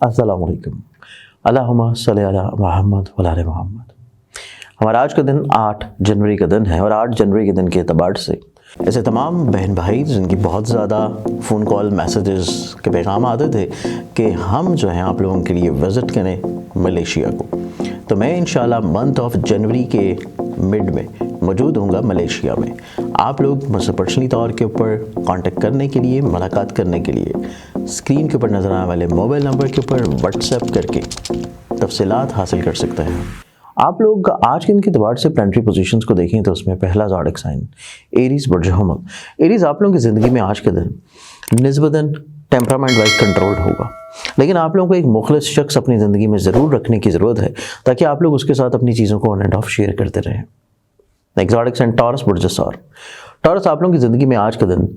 अस्सलाम वालेकुम। अल्लाहुम्मा सल्ली अला मुहम्मद व आले मुहम्मद। हमारा आज का दिन 8 जनवरी का दिन है और 8 जनवरी के दिन के एतबार से ऐसे तमाम बहन भाई जिनकी बहुत ज़्यादा फ़ोन कॉल मैसेजेस के पैगाम आते थे कि हम जो हैं आप लोगों के लिए विज़िट करें मलेशिया को, तो मैं इंशाल्लाह मंथ ऑफ जनवरी के मिड में मौजूद होऊंगा मलेशिया में। आप लोग मुझसे पर्सनली तौर के ऊपर कांटेक्ट करने के लिए, मुलाकात करने के लिए स्क्रीन के ऊपर नज़र आने वाले मोबाइल नंबर के ऊपर व्हाट्सएप करके तफसीलात हासिल कर सकते हैं। आप लोग आज के दिन के एतबार से प्लानिटरी पोजीशंस को देखें तो उसमें पहला ज़ोडिक साइन एरीज़ बुर्ज हमल। एरीज़ आप लोगों की ज़िंदगी में आज के दिन निस्बतन टेम्परामेंट वाइज कंट्रोल्ड होगा, लेकिन आप लोगों को एक मुखलिस शख्स अपनी ज़िंदगी में ज़रूर रखने की ज़रूरत है ताकि आप लोग उसके साथ अपनी चीज़ों को ऑन एंड ऑफ शेयर करते रहें। एक्सोटिक साइन टॉरस बुर्ज सौर। टॉरस आप लोगों की ज़िंदगी में आज के दिन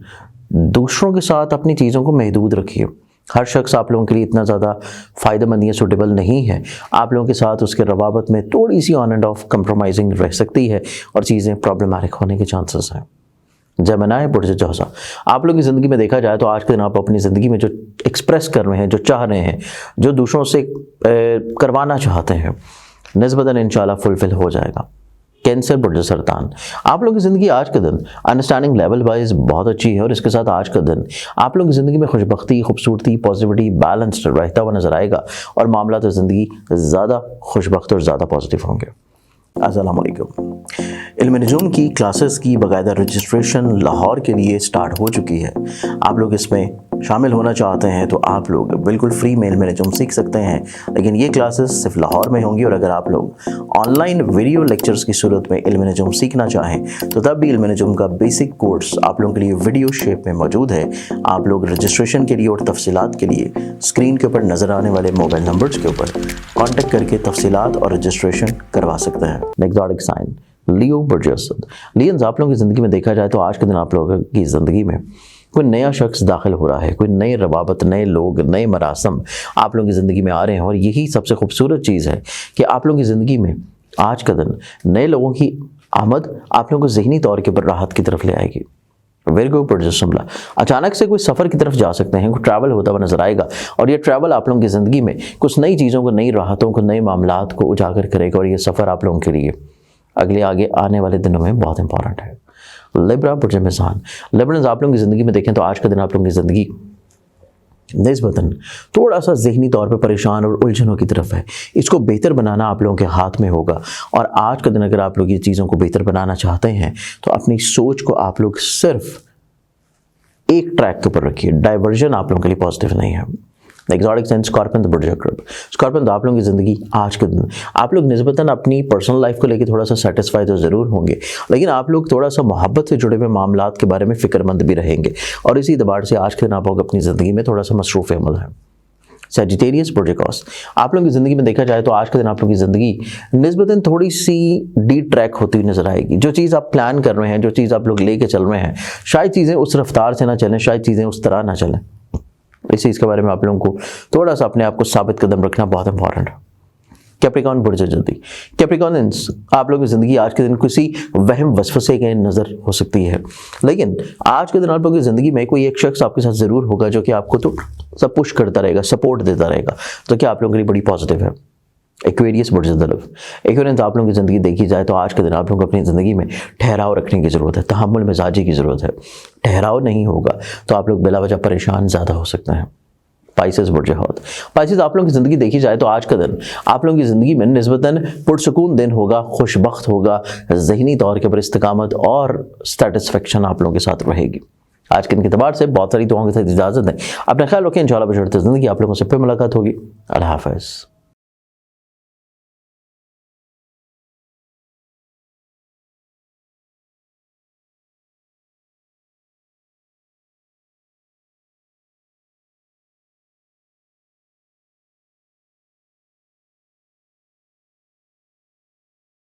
दूसरों के साथ अपनी चीज़ों को महदूद रखिए। हर शख्स आप लोगों के लिए इतना ज़्यादा फ़ायदेमंद या सूटेबल नहीं है। आप लोगों के साथ उसके रवाबत में थोड़ी सी ऑन एंड ऑफ कंप्रोमाइजिंग रह सकती है और चीज़ें प्रॉब्लमैटिक होने के चांसेस हैं। जेमिनी बुर्ज जौसा। आप लोगों की ज़िंदगी में देखा जाए तो आज के दिन आप अपनी ज़िंदगी में जो एक्सप्रेस कर रहे हैं, जो चाह रहे हैं, जो दूसरों से करवाना चाहते हैं, निस्बतन इंशाल्लाह फुलफिल हो जाएगा। कैंसर बुर्ज सरतान। आप लोगों की ज़िंदगी आज का दिन अंडरस्टैंडिंग लेवल वाइज बहुत अच्छी है और इसके साथ आज का दिन आप लोगों की ज़िंदगी में खुशबख्ती, खूबसूरती, पॉजिटिविटी, बैलेंस्ड रहता हुआ नज़र आएगा और मामला तो ज़िंदगी ज़्यादा खुशबख्त और ज़्यादा पॉजिटिव होंगे। अस्सलाम वालेकुम। इल्म नजूम की क्लासेस की बाकायदा रजिस्ट्रेशन लाहौर के लिए स्टार्ट हो चुकी है। आप लोग इसमें शामिल होना चाहते हैं तो आप लोग बिल्कुल फ्री में इल्म नजूम सीख सकते हैं, लेकिन ये क्लासेस सिर्फ लाहौर में होंगी और अगर आप लोग ऑनलाइन वीडियो लेक्चर्स की सूरत में इल्म नजूम सीखना चाहें तो तब भी इल्म नजूम का बेसिक कोर्स आप लोगों के लिए वीडियो शेप में मौजूद है। आप लोग रजिस्ट्रेशन के लिए और तफसीलात के लिए स्क्रीन के ऊपर नज़र आने वाले मोबाइल नंबर्स के ऊपर कॉन्टेक्ट करके तफसीलात और रजिस्ट्रेशन करवा सकते हैं। एक्सोटिक साइन लियो बुर्ज असद। लियंस आप लोगों की ज़िंदगी में देखा जाए तो आज के दिन आप लोगों की ज़िंदगी में कोई नया शख्स दाखिल हो रहा है, कोई नई रवाबत, नए लोग, नए मरासम आप लोगों की ज़िंदगी में आ रहे हैं और यही सबसे खूबसूरत चीज़ है कि आप लोगों की ज़िंदगी में आज का दिन नए लोगों की आमद आप लोगों को ज़हनी तौर के ऊपर राहत की तरफ ले आएगी। विर्गो बुर्ज शिमला। अचानक से कोई सफ़र की तरफ जा सकते हैं, कोई ट्रैवल होता हुआ नजर आएगा और ये ट्रैवल आप लोगों की ज़िंदगी में कुछ नई चीज़ों को, नई राहतों को, नए मामलात को उजागर करेगा और ये सफ़र आप लोगों के लिए अगले आगे आने वाले दिनों में बहुत इंपॉर्टेंट है। लिब्रा बुर्ज मिज़ान। लिब्रन्स आप लोगों की ज़िंदगी में देखें तो आज का दिन आप लोगों की ज़िंदगी निस्बतन थोड़ा सा ज़हनी तौर पे परेशान और उलझनों की तरफ है। इसको बेहतर बनाना आप लोगों के हाथ में होगा और आज का दिन अगर आप लोग ये चीज़ों को बेहतर बनाना चाहते हैं तो अपनी सोच को आप लोग सिर्फ एक ट्रैक के ऊपर रखिए। डाइवर्जन आप लोगों के लिए पॉजिटिव नहीं है। एक्सोटिक साइन स्कॉर्पियन बुर्ज अक्रब। स्कॉर्पियन तो आप लोगों की ज़िंदगी आज के दिन आप लोग निस्बतन अपनी पर्सनल लाइफ को लेकर थोड़ा सा सेटिस्फाई तो ज़रूर होंगे, लेकिन आप लोग थोड़ा सा मोहब्बत से जुड़े हुए मामलात के बारे में फ़िक्रमंद भी रहेंगे और इसी एतबार से आज के दिन आप लोग अपनी ज़िंदगी में थोड़ा सा मसरूफ़ अमल है। सजिटेरियस बुर्ज कौस। आप लोगों की ज़िंदगी में देखा जाए तो आज के दिन आप लोगों की ज़िंदगी निस्बतन थोड़ी सी डी ट्रैक होती हुई नज़र आएगी। जो चीज़ आप प्लान कर रहे हैं, जो चीज़ आप लोग लेके चल रहे हैं, शायद चीज़ें उस रफ्तार से ना चलें, शायद चीज़ें उस तरह ना चलें। इस चीज़ के बारे में आप लोगों को थोड़ा सा अपने आप को साबित कदम रखना बहुत इंपॉर्टेंट है। कैप्रिकॉर्न बुर्ज जल्दी। कैप्रिकॉर्नियंस आप लोगों की ज़िंदगी आज के दिन किसी वहम वसवसे के नज़र हो सकती है, लेकिन आज के दिन आप लोगों की ज़िंदगी में कोई एक शख्स आपके साथ ज़रूर होगा जो कि आपको तो सब पुश करता रहेगा, सपोर्ट देता रहेगा, तो क्या आप लोगों के लिए बड़ी पॉजिटिव है। एक्वेरियस बुर्ज दलव। एक्वेरियंस आप लोगों की ज़िंदगी देखी जाए तो आज के दिन आप लोगों को अपनी ज़िंदगी में ठहराव रखने की ज़रूरत है, तहम्मुल मिजाजी की ज़रूरत है। ठहराव नहीं होगा तो आप लोग बिला वजह परेशान ज़्यादा हो सकते हैं। पाइसेस बुर्ज हौत। पाइसेस आप लोगों की ज़िंदगी देखी जाए तो आज का दिन आप लोगों की ज़िंदगी में निस्बतन पुरसुकून दिन होगा, खुशबख्त होगा, ज़हनी तौर के पर इस्तिकामत और सेटिस्फेक्शन आप लोगों के साथ रहेगी। आज के दिन के एतबार से बहुत सारी दुआओं के साथ इजाज़त दें। अपना ख्याल रखें, इंशाअल्लाह बशर्ते ज़िंदगी आप लोगों से फिर मुलाकात होगी। अल्लाह हाफ़िज़।